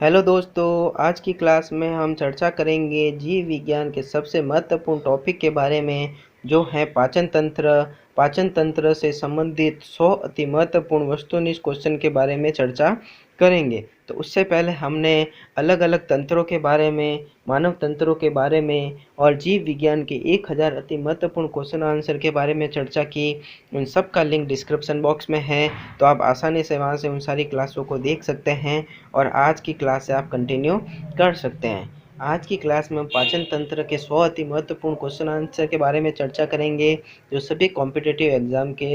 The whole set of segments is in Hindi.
हेलो दोस्तों, आज की क्लास में हम चर्चा करेंगे जीव विज्ञान के सबसे महत्वपूर्ण टॉपिक के बारे में, जो है पाचन तंत्र। पाचन तंत्र से संबंधित 100 अति महत्वपूर्ण वस्तुनिष्ठ क्वेश्चन के बारे में चर्चा करेंगे। तो उससे पहले हमने अलग अलग तंत्रों के बारे में, मानव तंत्रों के बारे में और जीव विज्ञान के 1000 अति महत्वपूर्ण क्वेश्चन आंसर के बारे में चर्चा की। उन सब का लिंक डिस्क्रिप्शन बॉक्स में है, तो आप आसानी से वहां से उन सारी क्लासों को देख सकते हैं और आज की क्लास से आप कंटिन्यू कर सकते हैं। आज की क्लास में हम पाचन तंत्र के 100 अति महत्वपूर्ण क्वेश्चन आंसर के बारे में चर्चा करेंगे, जो सभी कॉम्पिटिटिव एग्जाम के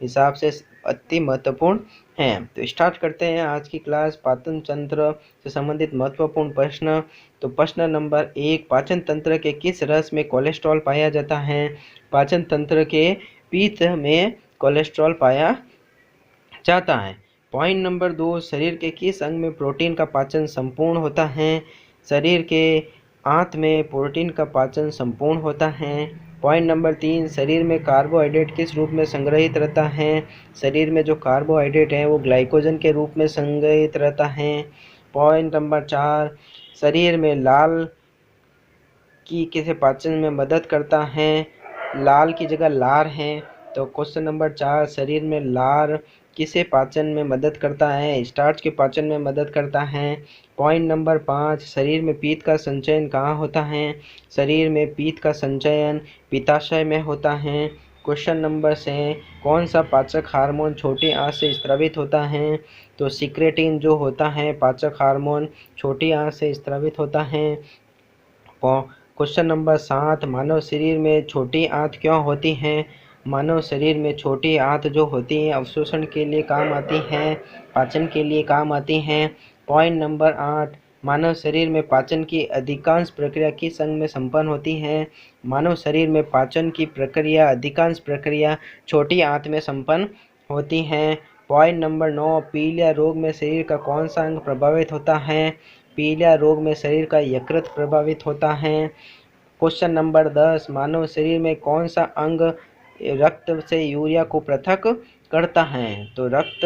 हिसाब से अति महत्वपूर्ण हैं। तो स्टार्ट करते हैं आज की क्लास। पाचन तंत्र से संबंधित महत्वपूर्ण प्रश्न। तो प्रश्न नंबर 1, पाचन तंत्र के किस रस में कोलेस्ट्रॉल पाया जाता है? पाचन तंत्र के पित्त में कोलेस्ट्रॉल पाया जाता है। पॉइंट नंबर 2, शरीर के किस अंग में प्रोटीन का पाचन संपूर्ण होता है? शरीर के आंत में प्रोटीन का पाचन संपूर्ण होता है। पॉइंट नंबर 3, शरीर में कार्बोहाइड्रेट किस रूप में संग्रहित रहता है? शरीर में जो कार्बोहाइड्रेट है वो ग्लाइकोजन के रूप में संग्रहित रहता है। पॉइंट नंबर 4, शरीर में लाल की किसे पाचन में मदद करता है? लाल की जगह लार है, तो क्वेश्चन नंबर 4, शरीर में लार किसे पाचन में मदद करता है? स्टार्च के पाचन में मदद करता है। पॉइंट नंबर 5, शरीर में पित्त का संचयन कहाँ होता है? शरीर में पित्त का संचयन पित्ताशय में होता है। क्वेश्चन नंबर 6, कौन सा पाचक हार्मोन छोटी आंत से स्रावित होता है? तो सिक्रेटिन जो होता है पाचक हार्मोन छोटी आंत से स्रावित होता है। क्वेश्चन नंबर 7, मानव शरीर में छोटी आंत क्यों होती हैं? मानव शरीर में छोटी आंत जो होती हैं अवशोषण के लिए काम आती हैं, पाचन के लिए काम आती हैं। पॉइंट नंबर 8, मानव शरीर में पाचन की अधिकांश प्रक्रिया किस अंग में संपन्न होती है? मानव शरीर में पाचन की प्रक्रिया अधिकांश प्रक्रिया छोटी आंत में संपन्न होती हैं। पॉइंट नंबर 9, पीलिया रोग में शरीर का कौन सा अंग प्रभावित होता है? पीलिया रोग में शरीर का यकृत प्रभावित होता है। क्वेश्चन नंबर 10, मानव शरीर में कौन सा अंग रक्त से यूरिया को पृथक करता है? तो रक्त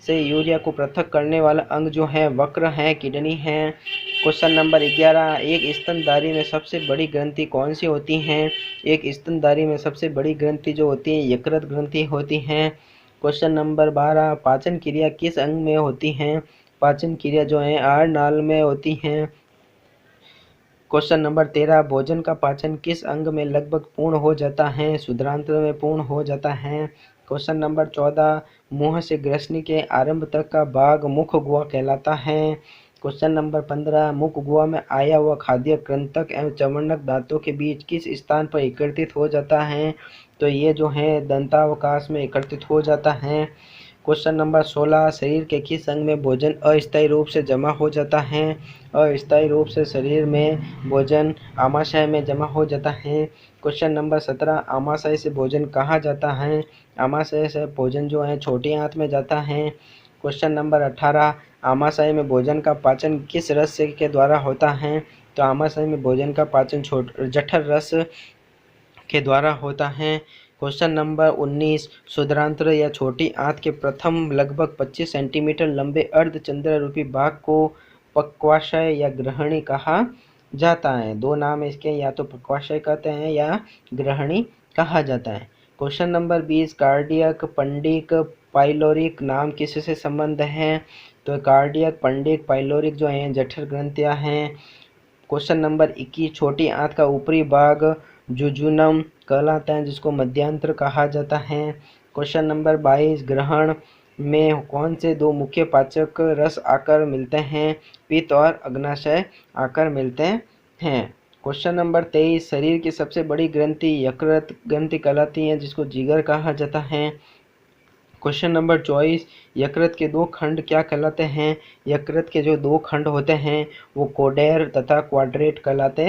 से यूरिया को पृथक करने वाला अंग जो है वक्र है, किडनी है। क्वेश्चन नंबर 11, एक स्तनधारी में सबसे बड़ी ग्रंथि कौन सी होती है? एक स्तनधारी में सबसे बड़ी ग्रंथि जो होती है यकृत ग्रंथि होती है। क्वेश्चन नंबर 12, पाचन क्रिया किस अंग में होती है? पाचन क्रिया जो है आहार नाल में होती है। क्वेश्चन नंबर 13, भोजन का पाचन किस अंग में लगभग पूर्ण हो जाता है? शुद्रांत्र में पूर्ण हो जाता है। क्वेश्चन नंबर 14, मुंह से ग्रसनी के आरंभ तक का भाग मुख गुहा कहलाता है। क्वेश्चन नंबर 15, मुख गुहा में आया हुआ खाद्य कृंतक एवं चर्वणक दांतों के बीच किस स्थान पर एकत्रित हो जाता है? तो ये जो है दंतावकाश में एकत्रित हो जाता है। क्वेश्चन नंबर 16, शरीर के किस अंग में भोजन अस्थायी रूप से जमा हो जाता है? अस्थायी रूप से शरीर में भोजन आमाशय में जमा हो जाता है। क्वेश्चन नंबर 17, आमाशय से भोजन कहाँ जाता है? आमाशय से भोजन जो है छोटी आंत में जाता है। क्वेश्चन नंबर 18, आमाशय में भोजन का पाचन किस रस के द्वारा होता है? तो आमाशय में भोजन का पाचन जठर रस के द्वारा होता है। क्वेश्चन नंबर 19, शुद्रांत्र या छोटी आंत के प्रथम लगभग 25 सेंटीमीटर लंबे अर्धचंद्र रूपी भाग को पक्वाशय या ग्रहणी कहा जाता है। दो नाम इसके, या तो पक्वाशय कहते हैं या ग्रहणी कहा जाता है। क्वेश्चन नंबर 20, कार्डियक पंडिक पाइलोरिक नाम किससे संबंध है? तो कार्डियक पंडिक पाइलोरिक जो है जठर ग्रंथियां हैं। क्वेश्चन नंबर 21, छोटी आंत का ऊपरी भाग जुजुनम कहलाता है, जिसको मध्यांतर कहा जाता है। क्वेश्चन नंबर 22, ग्रहण में कौन से दो मुख्य पाचक रस आकर मिलते हैं? पित्त और अग्नाशय आकर मिलते हैं। क्वेश्चन नंबर 23, शरीर की सबसे बड़ी ग्रंथि यकृत ग्रंथि कहलाती है, जिसको जिगर कहा जाता है। क्वेश्चन नंबर 24, यकृत के दो खंड क्या कहलाते हैं? यकृत के जो दो खंड होते हैं वो कोडेर तथा क्वाड्रेट कहलाते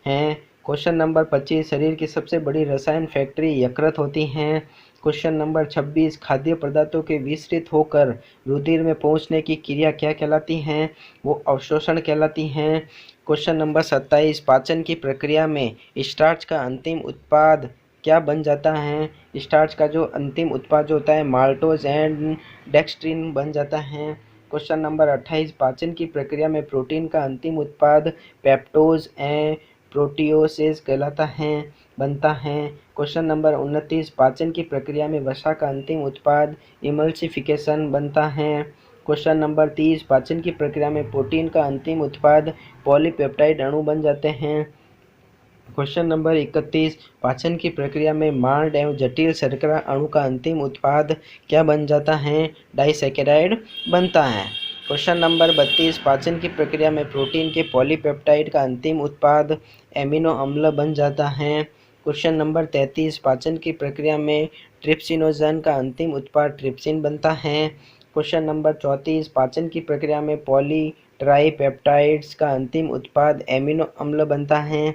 हैं। क्वेश्चन नंबर 25, शरीर की सबसे बड़ी रसायन फैक्ट्री यकृत होती हैं। क्वेश्चन नंबर 26, खाद्य पदार्थों के विसरित होकर रुधिर में पहुंचने की क्रिया क्या कहलाती है? वो अवशोषण कहलाती हैं। क्वेश्चन नंबर 27, पाचन की प्रक्रिया में स्टार्च का अंतिम उत्पाद क्या बन जाता है? स्टार्च का जो अंतिम उत्पाद जो होता है माल्टोज एंड डेक्सट्रिन बन जाता है। क्वेश्चन नंबर 28, पाचन की प्रक्रिया में प्रोटीन का अंतिम उत्पाद पेप्टोज एंड प्रोटियोसेस कहलाता है बनता है। क्वेश्चन नंबर 29, पाचन की प्रक्रिया में वसा का अंतिम उत्पाद इमल्सिफिकेशन बनता है। क्वेश्चन नंबर 30, पाचन की प्रक्रिया में प्रोटीन का अंतिम उत्पाद पॉलीपेप्टाइड अणु बन जाते हैं। क्वेश्चन नंबर 31, पाचन की प्रक्रिया में मार्ड एवं जटिल शर्करा अणु का अंतिम उत्पाद क्या बन जाता है? डाइसैकेराइड बनता है। क्वेश्चन नंबर 32, पाचन की प्रक्रिया में प्रोटीन के पॉलीपेप्टाइड का अंतिम उत्पाद एमिनो अम्ल बन जाता है। क्वेश्चन नंबर 33, पाचन की प्रक्रिया में ट्रिप्सिनोजन का अंतिम उत्पाद ट्रिप्सिन बनता है। क्वेश्चन नंबर 34, पाचन की प्रक्रिया में पॉलीट्राइपेप्टाइड्स का अंतिम उत्पाद एमिनो अम्ल बनता है।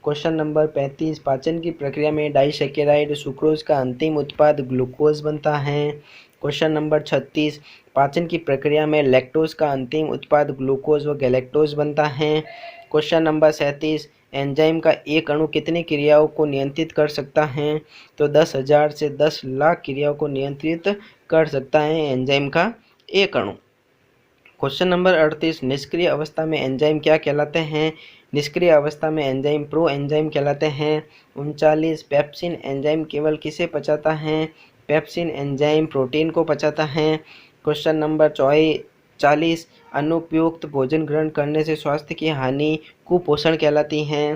क्वेश्चन नंबर 35, पाचन की प्रक्रिया में डाइसैकेराइड सुक्रोज का अंतिम उत्पाद ग्लूकोज बनता है। क्वेश्चन नंबर 36, पाचन की प्रक्रिया में लैक्टोज का अंतिम उत्पाद ग्लूकोज व गैलेक्टोज बनता है। क्वेश्चन नंबर 37, एंजाइम का एक अणु कितनी क्रियाओं को नियंत्रित कर सकता है? तो 10,000 से 10 लाख क्रियाओं को नियंत्रित कर सकता है एंजाइम का एक अणु। क्वेश्चन नंबर 38, निष्क्रिय अवस्था में एंजाइम क्या कहलाते हैं? निष्क्रिय अवस्था में एंजाइम प्रो एंजाइम कहलाते हैं। 39, पेप्सिन एंजाइम केवल किसे पचाता है? पेप्सिन एंजाइम प्रोटीन को पचाता है। क्वेश्चन नंबर 40, अनुपयुक्त भोजन ग्रहण करने से स्वास्थ्य की हानि कुपोषण कहलाती है।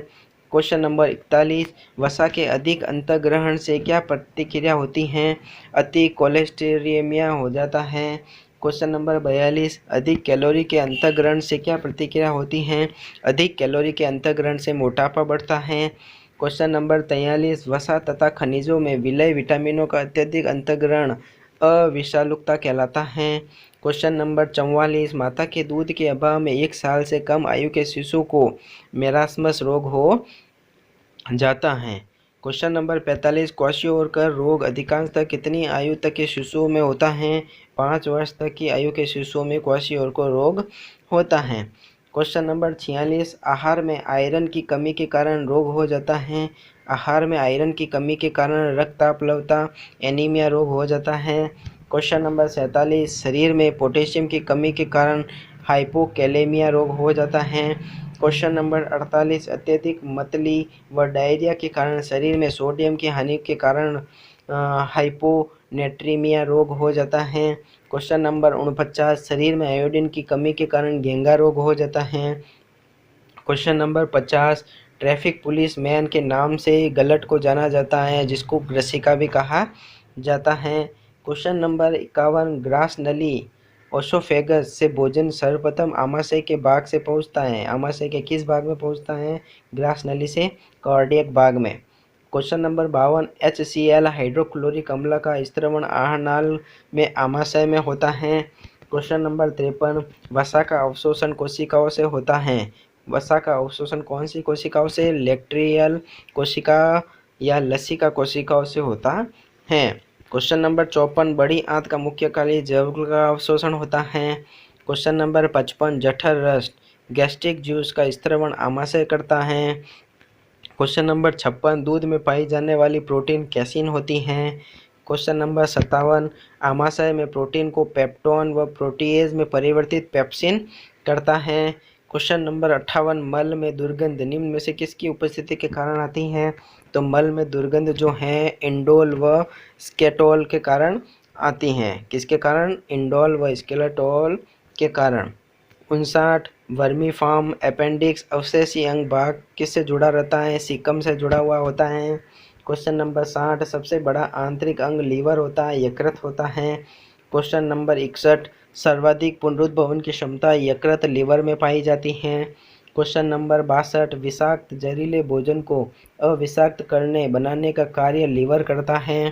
क्वेश्चन नंबर 41, वसा के अधिक अंतर्ग्रहण से क्या प्रतिक्रिया होती है? अति कोलेस्टेरियमिया हो जाता है। क्वेश्चन नंबर 42, अधिक कैलोरी के अंतर्ग्रहण से क्या प्रतिक्रिया होती है? अधिक कैलोरी के अंतर्ग्रहण से मोटापा बढ़ता है। क्वेश्चन नंबर 43, वसा तथा खनिजों में विलय विटामिनों का अत्यधिक अंतर्ग्रहण अविषालुकता कहलाता है। क्वेश्चन नंबर 44, माता के दूध के अभाव में 1 साल से कम आयु के शिशु को मेरास्मस रोग हो जाता है। क्वेश्चन नंबर 45, क्वाशियोरकर रोग अधिकांशतः कितनी आयु तक के शिशुओं में होता है? 5 वर्ष तक की आयु के शिशुओं में क्वाशियोरकर रोग होता है। क्वेश्चन नंबर 46, आहार में आयरन की कमी के कारण रोग हो जाता है। आहार में आयरन की कमी के कारण रक्ताप्लवता एनीमिया रोग हो जाता है। क्वेश्चन नंबर 47, शरीर में पोटेशियम की कमी के कारण हाइपोकैलेमिया रोग हो जाता है। क्वेश्चन नंबर 48, अत्यधिक मतली व डायरिया के कारण शरीर में सोडियम की हानि के कारण हाइपोनेट्रीमिया रोग हो जाता है। क्वेश्चन नंबर 49, शरीर में आयोडीन की कमी के कारण घेंघा रोग हो जाता है। Question number 50, traffic police man के नाम से गलट को जाना जाता है जिसको ग्रसिका भी कहा जाता है। क्वेश्चन नंबर 51, ग्रास नली ओसोफेगस से भोजन सर्वप्रथम आमाशय के भाग से पहुंचता है। आमाशय के किस भाग में पहुंचता है? ग्रास नली से कार्डियक भाग में। क्वेश्चन नंबर 52, HCl हाइड्रोक्लोरिक अम्ल का स्त्रवण आहार नाल में आमाशय में होता है। क्वेश्चन नंबर 53, वसा का अवशोषण कोशिकाओं से होता है। वसा का अवशोषण कौन सी कोशिकाओं से? लैक्ट्रियल कोशिका या लसिका कोशिकाओं से होता है। क्वेश्चन नंबर 54, बड़ी आंत का मुख्य कार्य जल का अवशोषण होता है। क्वेश्चन नंबर 55, जठर रस गैस्ट्रिक जूस का स्त्रवण आमाशय करता है। क्वेश्चन नंबर 56, दूध में पाई जाने वाली प्रोटीन कैसीन होती हैं। क्वेश्चन नंबर 57, आमाशय में प्रोटीन को पेप्टोन व प्रोटीएज में परिवर्तित पेप्सिन करता है। क्वेश्चन नंबर 58, मल में दुर्गंध निम्न में से किसकी उपस्थिति के कारण आती है? तो मल में दुर्गंध जो है इंडोल व स्केटोल के कारण आती हैं। किसके कारण? इंडोल व स्केलेटोल के कारण। 59, वर्मीफॉर्म अपेंडिक्स अवशेषी अंग भाग किससे जुड़ा रहता है? सीकम से जुड़ा हुआ होता है। क्वेश्चन नंबर 60, सबसे बड़ा आंतरिक अंग लीवर होता है, यकृत होता है। क्वेश्चन नंबर 61, सर्वाधिक पुनरुद्भवन की क्षमता यकृत लीवर में पाई जाती है। क्वेश्चन नंबर 62, विषाक्त जहरीले भोजन को अविषाक्त करने बनाने का कार्य लीवर करता है।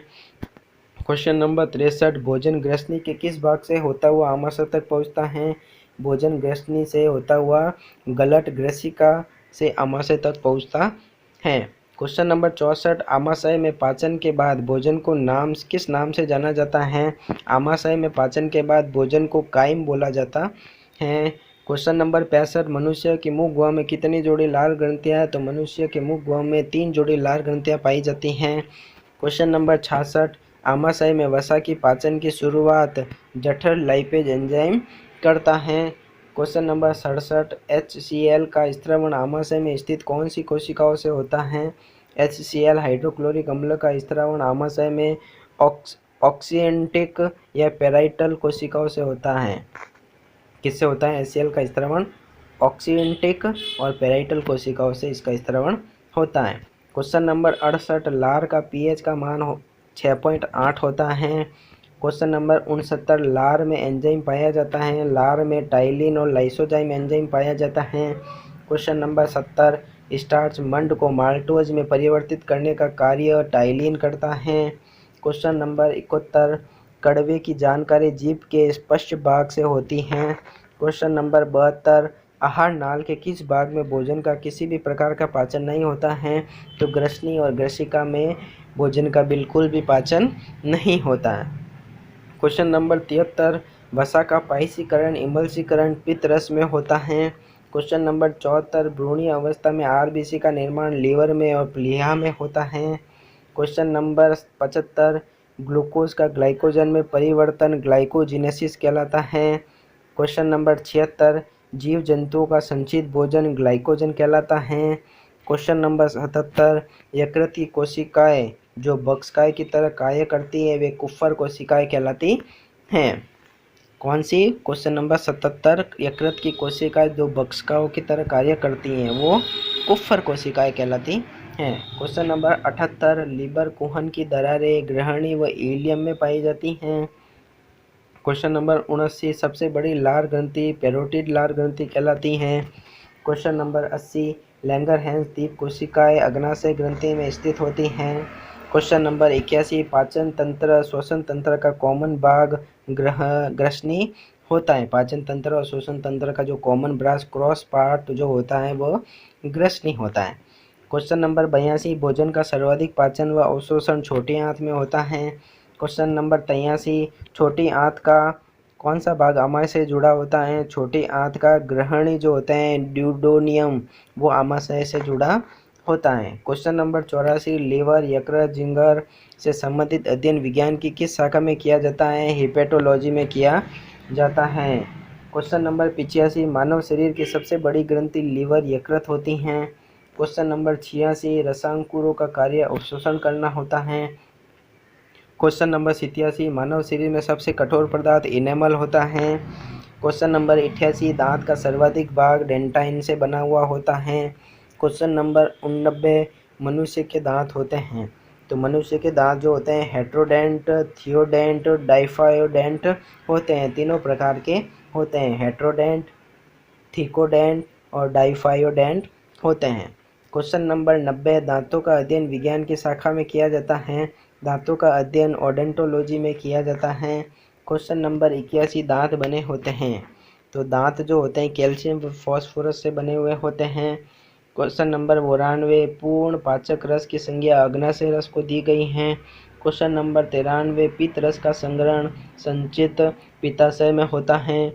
क्वेश्चन नंबर 63, भोजन ग्रसनी के किस भाग से होता हुआ आमाशय तक पहुंचता है? भोजन ग्रसनी से होता हुआ गलट ग्रसिका से आमाशय तक पहुंचता है। क्वेश्चन नंबर 64, आमाशय में पाचन के बाद भोजन को किस नाम से जाना जाता है? आमाशय में पाचन के बाद भोजन को काइम बोला जाता है। क्वेश्चन नंबर 65, मनुष्य की मुख गुहा में कितनी जोड़ी लाल ग्रंथियां हैं? तो मनुष्य के मुख गुहा में 3 जोड़ी लाल ग्रंथियां पाई जाती हैं। क्वेश्चन नंबर 66, आमाशय में वसा की पाचन की शुरुआत जठर लाइपेज एंजाइम करता है। क्वेश्चन नंबर 67, HCl का स्त्रवण आमाशय में स्थित कौन सी कोशिकाओं से होता है? HCl हाइड्रोक्लोरिक अम्ल का स्त्रवण आमाशय में ऑक्सिएंटिक या पेराइटल कोशिकाओं से होता है। किससे होता है HCl का स्त्रवण? ऑक्सिएंटिक और पेराइटल कोशिकाओं से इसका स्त्रवण होता है। क्वेश्चन नंबर 68, लार का pH का मान 6.8 होता है। क्वेश्चन नंबर 69, लार में एंजाइम पाया जाता है। लार में टाइलिन और लाइसोजाइम एंजाइम पाया जाता है। क्वेश्चन नंबर 70, स्टार्च मंड को माल्टोज में परिवर्तित करने का कार्य टाइलिन करता है। क्वेश्चन नंबर 71, कड़वे की जानकारी जीभ के पश्च भाग से होती है। क्वेश्चन नंबर 72, आहार नाल के किस भाग में भोजन का किसी भी प्रकार का पाचन नहीं होता है? तो ग्रसनी और ग्रसिका में भोजन का बिल्कुल भी पाचन नहीं होता है। क्वेश्चन नंबर 73, वसा का पायसीकरण इमल्सीकरण पित्त रस में होता है। क्वेश्चन नंबर 74, भ्रूणीय अवस्था में आरबीसी का निर्माण लीवर में और प्लीहा में होता है। क्वेश्चन नंबर 75, ग्लूकोज का ग्लाइकोजन में परिवर्तन ग्लाइकोजिनेसिस कहलाता है। क्वेश्चन नंबर 76, जीव जंतुओं का संचित भोजन ग्लाइकोजन कहलाता है। क्वेश्चन नंबर 77, यकृत की कोशिकाएं जो बक्सकाय की तरह कार्य करती है वे कुफर कोशिकाएं कहलाती हैं। कौन सी? क्वेश्चन नंबर 77, यकृत की कोशिकाएं जो बक्सकाओं की तरह कार्य करती हैं वो कुफर कोशिकाएं कहलाती हैं। क्वेश्चन नंबर 78, लीवर कुहन की दरारें ग्रहणी व इलियम में पाई जाती हैं। क्वेश्चन नंबर 79, सबसे बड़ी लार ग्रंथि पैरोटिड लार ग्रंथि कहलाती हैं। क्वेश्चन नंबर 80, लैंगरहैंस द्वीप कोशिकाएं अग्नाशय ग्रंथि में स्थित होती हैं। क्वेश्चन नंबर 81, पाचन तंत्र श्वसन तंत्र का कॉमन भाग ग्रसनी होता है। पाचन तंत्र और श्वसन तंत्र का जो कॉमन ब्रास क्रॉस पार्ट जो होता है वो ग्रसनी होता है। क्वेश्चन नंबर 82, भोजन का सर्वाधिक पाचन व अवशोषण छोटी आंत में होता है। क्वेश्चन नंबर 83, छोटी आंत का कौन सा भाग आमाशय से जुड़ा होता है? छोटी आंत का ग्रहणी जो होता है ड्यूडोनियम वो आमाशय से जुड़ा होता है। क्वेश्चन नंबर 84, लीवर यकृत जिगर से संबंधित अध्ययन विज्ञान की किस शाखा में किया जाता है? हिपेटोलॉजी में किया जाता है। क्वेश्चन नंबर 85, मानव शरीर की सबसे बड़ी ग्रंथि लीवर यकृत होती हैं। क्वेश्चन नंबर 86, रसांकुरों का कार्य अवशोषण करना होता है। क्वेश्चन नंबर 87, मानव शरीर में सबसे कठोर पदार्थ इनेमल होता है। क्वेश्चन नंबर 88, दांत का सर्वाधिक भाग डेंटाइन से बना हुआ होता है। क्वेश्चन नंबर 89, मनुष्य के दांत होते हैं। तो मनुष्य के दांत जो होते हैं हेट्रोडेंट, थियोडेंट, डाइफायोडेंट होते हैं। तीनों प्रकार के होते हैं, हेट्रोडेंट, थिकोडेंट और डाइफायोडेंट होते हैं। क्वेश्चन नंबर 90, दांतों का अध्ययन विज्ञान की शाखा में किया जाता है। दांतों का अध्ययन ओडोंटोलॉजी में किया जाता है। क्वेश्चन नंबर 81, दांत बने होते हैं। तो दांत जो होते हैं कैल्शियम व फॉस्फोरस से बने हुए होते हैं। क्वेश्चन नंबर 92, पूर्ण पाचक रस की संज्ञा अग्नाशय रस को दी गई है। क्वेश्चन नंबर 93, पित्त रस का संग्रहण संचित पित्ताशय में होता है।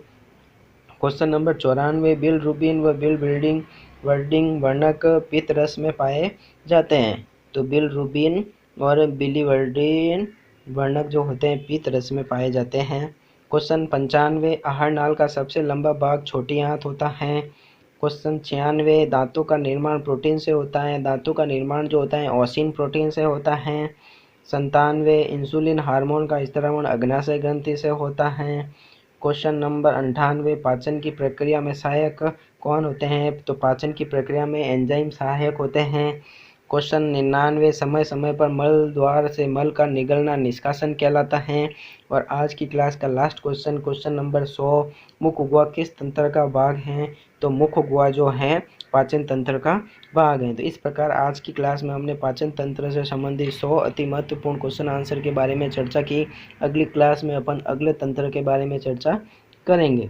क्वेश्चन नंबर 94, बिलरुबिन व बिलिवर्डिन वर्णक पित्त रस में पाए जाते हैं। तो बिलरुबिन और बिलिवर्डिन वर्णक जो होते हैं पित्त रस में पाए जाते हैं। क्वेश्चन 95, आहार नाल का सबसे लंबा भाग छोटी आंत होता है। क्वेश्चन 96, दांतों का निर्माण प्रोटीन से होता है। दांतों का निर्माण जो होता है ओसिन प्रोटीन से होता है। 97, इंसुलिन हार्मोन का स्रावण अग्नाशय ग्रंथि से होता है। क्वेश्चन नंबर 98, पाचन की प्रक्रिया में सहायक कौन होते हैं? तो पाचन की प्रक्रिया में एंजाइम सहायक होते हैं। क्वेश्चन 99, समय समय पर मल द्वार से मल का निगलना निष्कासन कहलाता है। और आज की क्लास का लास्ट क्वेश्चन, क्वेश्चन नंबर 100, मुख गुहा किस तंत्र का भाग है? तो मुख गुहा जो है पाचन तंत्र का भाग है। तो इस प्रकार आज की क्लास में हमने पाचन तंत्र से संबंधित 100 अति महत्वपूर्ण क्वेश्चन आंसर के बारे में चर्चा की। अगली क्लास में अपन अगले तंत्र के बारे में चर्चा करेंगे।